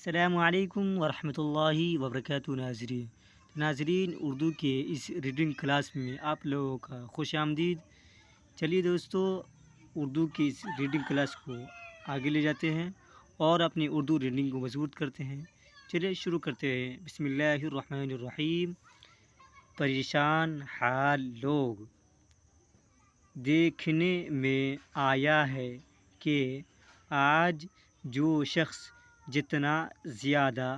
السلام علیکم ورحمۃ اللہ وبرکاتہ ناظرین اردو کے اس ریڈنگ کلاس میں آپ لوگوں کا خوش آمدید۔ چلیے دوستو، اردو کی اس ریڈنگ کلاس کو آگے لے جاتے ہیں اور اپنی اردو ریڈنگ کو مضبوط کرتے ہیں۔ چلیے شروع کرتے ہیں۔ بسم اللہ الرحمن الرحیم۔ پریشان حال لوگ۔ دیکھنے میں آیا ہے کہ آج جو شخص جتنا زیادہ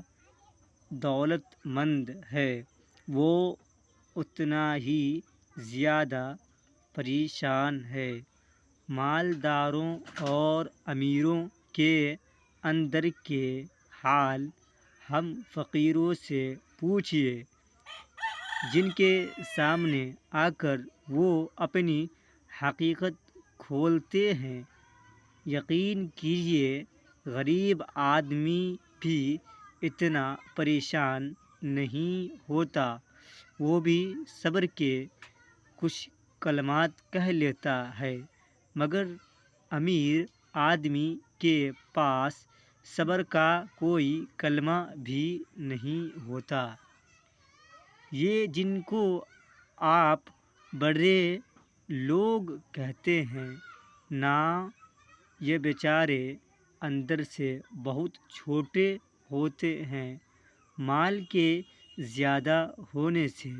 دولت مند ہے وہ اتنا ہی زیادہ پریشان ہے۔ مالداروں اور امیروں کے اندر کے حال ہم فقیروں سے پوچھیے، جن کے سامنے آ کر وہ اپنی حقیقت کھولتے ہیں۔ یقین کیجیے غریب آدمی بھی اتنا پریشان نہیں ہوتا، وہ بھی صبر کے کچھ کلمات کہہ لیتا ہے، مگر امیر آدمی کے پاس صبر کا کوئی کلمہ بھی نہیں ہوتا۔ یہ جن کو آپ بڑے لوگ کہتے ہیں نا، یہ بیچارے اندر سے بہت چھوٹے ہوتے ہیں۔ مال کے زیادہ ہونے سے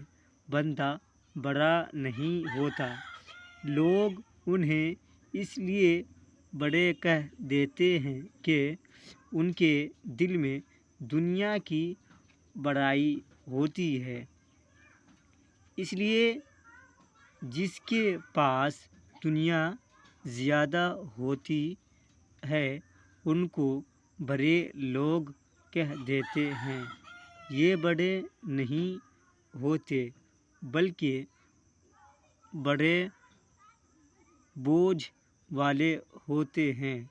بندہ بڑا نہیں ہوتا، لوگ انہیں اس لیے بڑے کہہ دیتے ہیں کہ ان کے دل میں دنیا کی بڑائی ہوتی ہے۔ اس لیے جس کے پاس دنیا زیادہ ہوتی ہے ان کو بڑے لوگ کہہ دیتے ہیں۔ یہ بڑے نہیں ہوتے بلکہ بڑے بوجھ والے ہوتے ہیں۔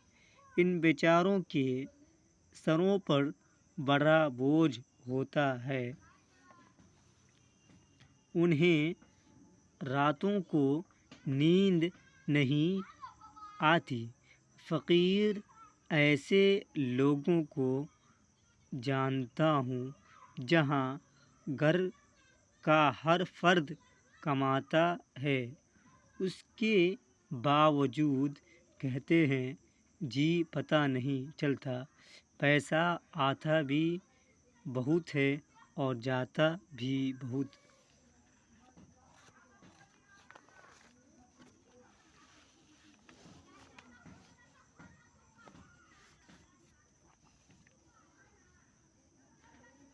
ان بیچاروں کے سروں پر بڑا بوجھ ہوتا ہے، انہیں راتوں کو نیند نہیں آتی۔ فقیر ایسے لوگوں کو جانتا ہوں جہاں گھر کا ہر فرد کماتا ہے، اس کے باوجود کہتے ہیں جی پتہ نہیں چلتا، پیسہ آتا بھی بہت ہے اور جاتا بھی بہت۔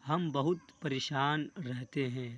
ہم بہت پریشان رہتے ہیں